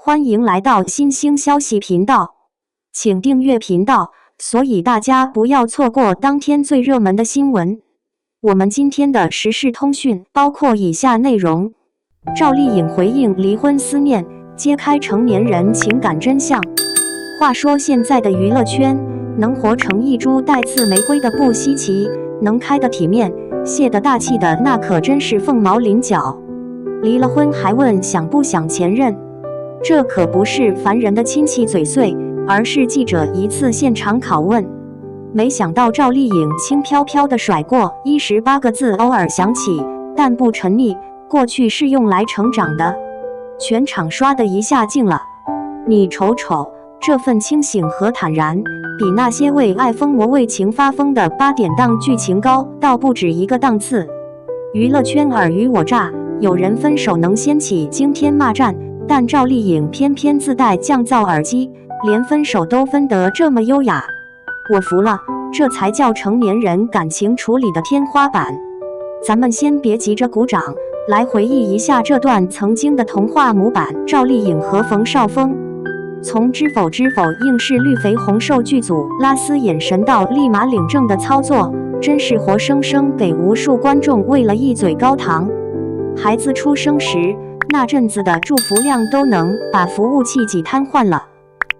欢迎来到新兴消息频道，请订阅频道，所以大家不要错过当天最热门的新闻。我们今天的时事通讯包括以下内容：赵丽颖回应离婚思念，揭开成年人情感真相。话说现在的娱乐圈，能活成一株带刺玫瑰的不稀奇，能开得体面、泄得大气的那可真是凤毛麟角。离了婚还问想不想前任，这可不是烦人的亲戚嘴碎，而是记者一次现场拷问。没想到赵丽颖轻飘飘地甩过18个字，偶尔想起，但不沉溺，过去是用来成长的。全场刷的一下静了。你瞅瞅，这份清醒和坦然，比那些为爱疯魔为情发疯的8点档剧情高到不止一个档次。娱乐圈尔虞我诈，有人分手能掀起惊天骂战，但赵丽颖偏偏自带降噪耳机，连分手都分得这么优雅。我服了，这才叫成年人感情处理的天花板。咱们先别急着鼓掌，来回忆一下这段曾经的童话模板赵丽颖和冯绍峰。从知否知否硬是绿肥红瘦剧组拉丝眼神到立马领证的操作，真是活生生给无数观众喂了一嘴高糖。孩子出生时那阵子的祝福量都能把服务器挤瘫痪了，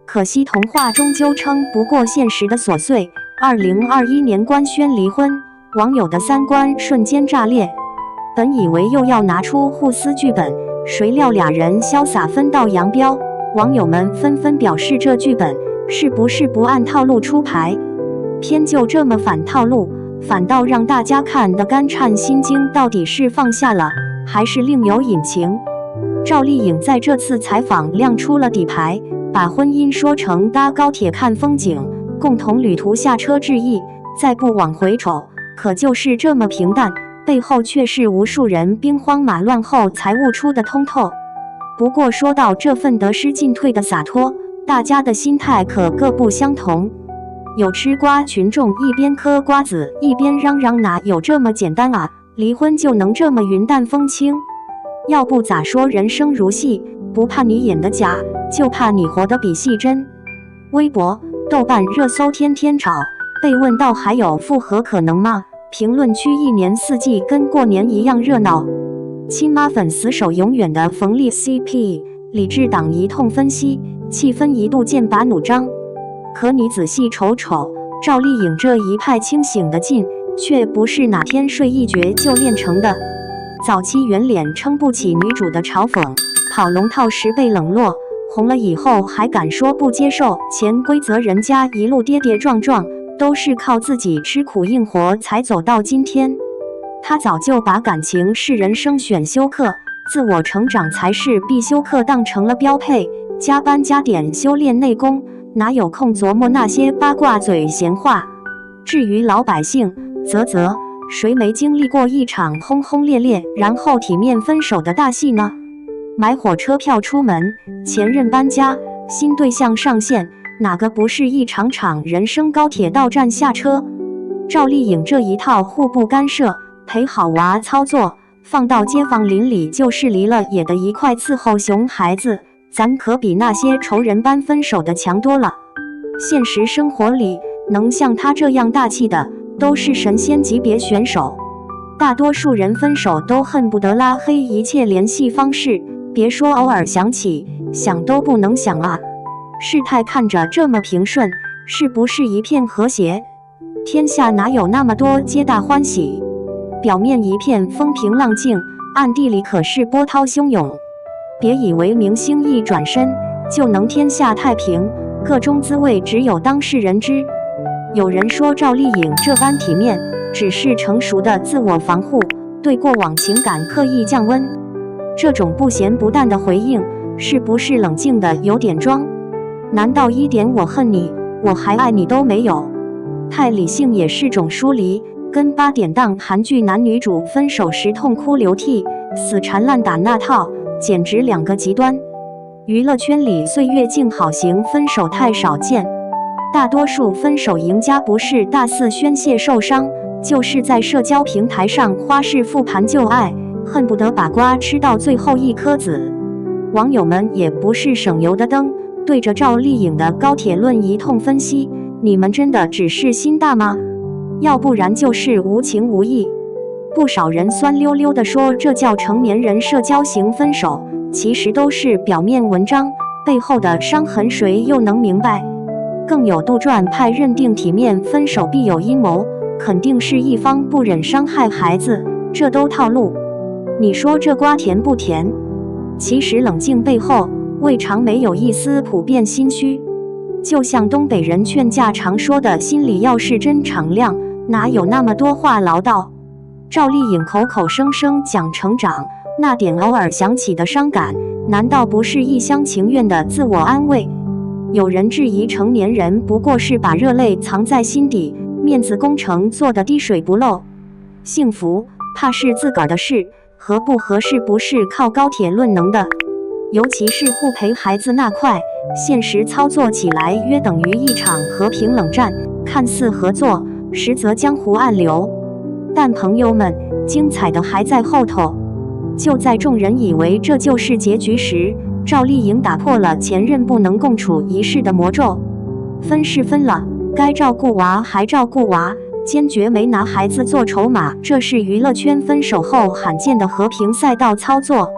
可惜童话终究撑不过现实的琐碎。2021年官宣离婚，网友的三观瞬间炸裂。本以为又要拿出互撕剧本，谁料俩人潇洒分道扬镳，网友们纷纷表示这剧本是不是不按套路出牌，偏就这么反套路，反倒让大家看得肝颤心惊，到底是放下了还是另有隐情？赵丽颖在这次采访亮出了底牌，把婚姻说成搭高铁看风景，共同旅途下车致意，再不往回瞅，可就是这么平淡，背后却是无数人兵荒马乱后才悟出的通透。不过说到这份得失进退的洒脱，大家的心态可各不相同。有吃瓜群众一边嗑瓜子一边嚷嚷，哪有这么简单啊，离婚就能这么云淡风轻？要不咋说人生如戏，不怕你演得假，就怕你活得比戏真。微博、豆瓣热搜天天炒，被问到还有复合可能吗？评论区一年四季跟过年一样热闹。亲妈粉死守永远的冯丽 CP， 理智党一通分析，气氛一度剑拔弩张。可你仔细瞅瞅，赵丽颖这一派清醒的劲，却不是哪天睡一觉就练成的。早期圆脸撑不起女主的嘲讽，跑龙套时被冷落，红了以后还敢说不接受潜规则，人家一路跌跌撞撞，都是靠自己吃苦硬活才走到今天。她早就把感情是人生选修课，自我成长才是必修课当成了标配，加班加点修炼内功，哪有空琢磨那些八卦嘴闲话？至于老百姓，谁没经历过一场轰轰烈烈然后体面分手的大戏呢？买火车票出门，前任搬家，新对象上线，哪个不是一场场人生高铁到站下车？赵丽颖这一套互不干涉陪好娃操作，放到街坊邻里就是离了也得一块伺候熊孩子，咱可比那些仇人般分手的强多了。现实生活里能像他这样大气的都是神仙级别选手，大多数人分手都恨不得拉黑一切联系方式，别说偶尔想起，想都不能想啊。事态看着这么平顺，是不是一片和谐？天下哪有那么多皆大欢喜？表面一片风平浪静，暗地里可是波涛汹涌。别以为明星一转身就能天下太平，个中滋味只有当事人知。有人说赵丽颖这般体面，只是成熟的自我防护，对过往情感刻意降温。这种不咸不淡的回应，是不是冷静的有点装？难道一点我恨你，我还爱你都没有？太理性也是种疏离，跟8点档韩剧男女主分手时痛哭流涕、死缠烂打那套，简直两个极端。娱乐圈里岁月静好型分手太少见，大多数分手赢家不是大肆宣泄受伤，就是在社交平台上花式复盘旧爱，恨不得把瓜吃到最后一颗籽。网友们也不是省油的灯，对着赵丽颖的高铁论一通分析，你们真的只是心大吗？要不然就是无情无义。不少人酸溜溜地说这叫成年人社交型分手，其实都是表面文章，背后的伤痕谁又能明白？更有杜撰派认定体面分手必有阴谋，肯定是一方不忍伤害孩子，这都套路。你说这瓜甜不甜？其实冷静背后未尝没有一丝普遍心虚。就像东北人劝架常说的，心里要是真敞亮，哪有那么多话唠叨？赵丽颖口口声声讲成长，那点偶尔想起的伤感，难道不是一厢情愿的自我安慰？有人质疑成年人不过是把热泪藏在心底，面子工程做得滴水不漏。幸福怕是自个儿的事，合不合适不是靠高铁论能的。尤其是互陪孩子那块，现实操作起来约等于一场和平冷战，看似合作，实则江湖暗流。但朋友们，精彩的还在后头。就在众人以为这就是结局时，赵丽颖打破了前任不能共处一室的魔咒。分是分了，该照顾娃还照顾娃，坚决没拿孩子做筹码，这是娱乐圈分手后罕见的和平赛道操作。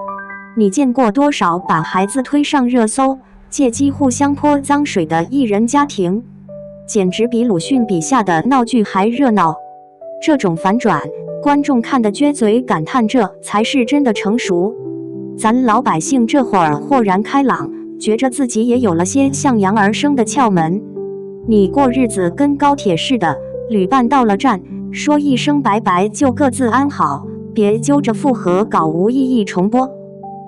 你见过多少把孩子推上热搜，借机互相泼脏水的艺人家庭？简直比鲁迅笔下的闹剧还热闹。这种反转，观众看得撅嘴感叹，这才是真的成熟。咱老百姓这会儿豁然开朗，觉着自己也有了些向阳而生的窍门。你过日子跟高铁似的，旅伴到了站，说一声拜拜就各自安好，别揪着复合搞无意义重播。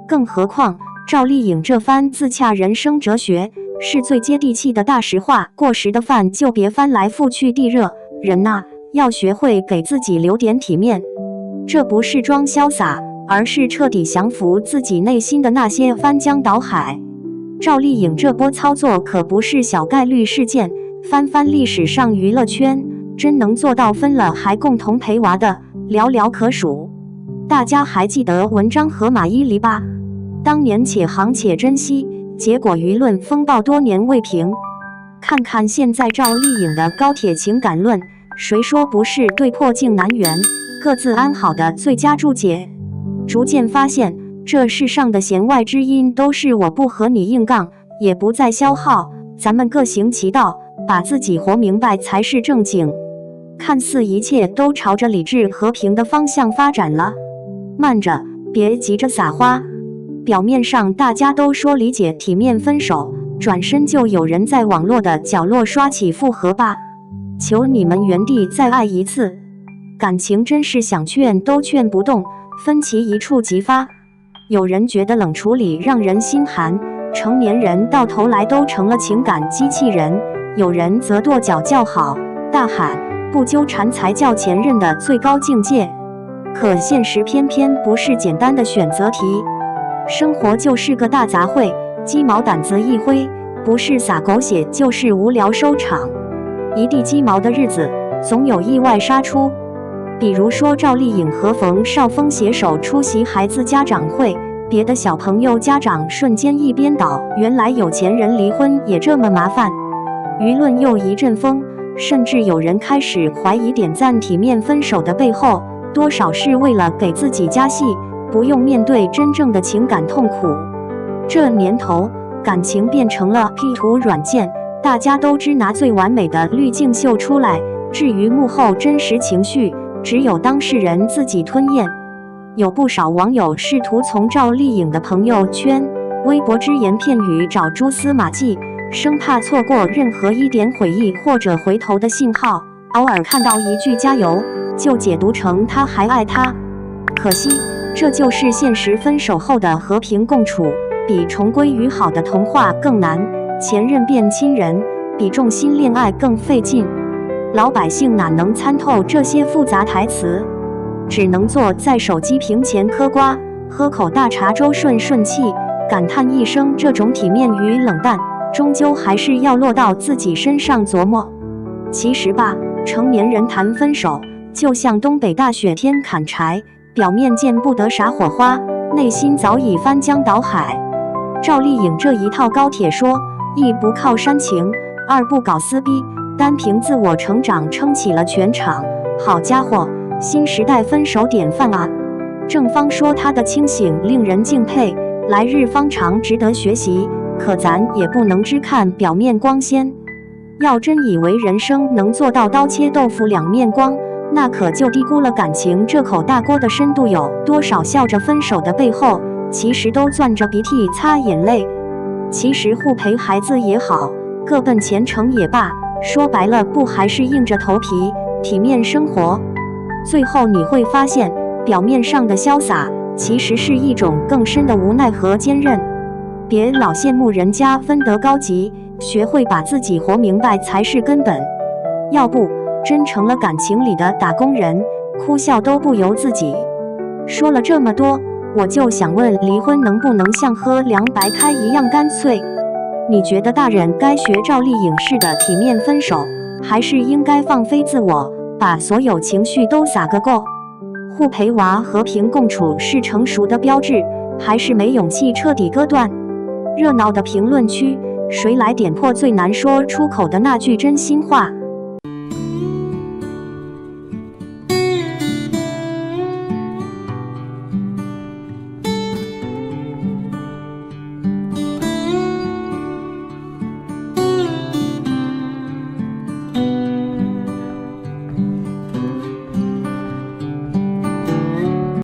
更何况赵丽颖这番自洽人生哲学是最接地气的大实话，过时的饭就别翻来覆去地热，人呐，要学会给自己留点体面。这不是装潇洒，而是彻底降服自己内心的那些翻江倒海。赵丽颖这波操作可不是小概率事件，翻历史上娱乐圈，真能做到分了还共同陪娃的寥寥可数。大家还记得文章和马伊琍吧？当年且行且珍惜，结果舆论风暴多年未平。看看现在赵丽颖的高铁情感论，谁说不是对破镜难圆，各自安好的最佳注解？逐渐发现，这世上的弦外之音都是我不和你硬杠，也不再消耗，咱们各行其道，把自己活明白才是正经。看似一切都朝着理智和平的方向发展了，慢着，别急着撒花。表面上大家都说理解体面分手，转身就有人在网络的角落刷起复合吧。求你们原地再爱一次，感情真是想劝都劝不动，分歧一触即发。有人觉得冷处理让人心寒，成年人到头来都成了情感机器人；有人则跺脚叫好，大喊不纠缠才叫前任的最高境界。可现实偏偏不是简单的选择题，生活就是个大杂烩，鸡毛掸子一挥，不是撒狗血就是无聊收场。一地鸡毛的日子，总有意外杀出。比如说赵丽颖和冯绍峰携手出席孩子家长会，别的小朋友家长瞬间一边倒，原来有钱人离婚也这么麻烦。舆论又一阵风，甚至有人开始怀疑点赞体面分手的背后，多少是为了给自己加戏，不用面对真正的情感痛苦。这年头，感情变成了 P 图软件，大家都只拿最完美的滤镜秀出来，至于幕后真实情绪，只有当事人自己吞咽。有不少网友试图从赵丽颖的朋友圈、微博只言片语找蛛丝马迹，生怕错过任何一点悔意或者回头的信号，偶尔看到一句加油，就解读成他还爱他。可惜，这就是现实分手后的和平共处，比重归于好的童话更难，前任变亲人，比重新恋爱更费劲。老百姓哪能参透这些复杂台词，只能坐在手机屏前嗑瓜，喝口大茶粥顺气，感叹一声这种体面与冷淡，终究还是要落到自己身上琢磨。其实吧，成年人谈分手，就像东北大雪天砍柴，表面见不得啥火花，内心早已翻江倒海。赵丽颖这一套高铁说，一不靠煽情，二不搞撕逼，单凭自我成长撑起了全场。好家伙，新时代分手典范啊！正方说他的清醒令人敬佩，来日方长值得学习，可咱也不能只看表面光鲜。要真以为人生能做到刀切豆腐两面光，那可就低估了感情这口大锅的深度。有多少笑着分手的背后，其实都攥着鼻涕擦眼泪。其实互陪孩子也好，各奔前程也罢，说白了不还是硬着头皮体面生活？最后你会发现，表面上的潇洒其实是一种更深的无奈和坚韧。别老羡慕人家分得高级，学会把自己活明白才是根本。要不真成了感情里的打工人，哭笑都不由自己。说了这么多，我就想问，离婚能不能像喝凉白开一样干脆？你觉得大人该学赵丽颖式的体面分手，还是应该放飞自我，把所有情绪都撒个够？互陪娃和平共处是成熟的标志，还是没勇气彻底割断？热闹的评论区，谁来点破最难说出口的那句真心话？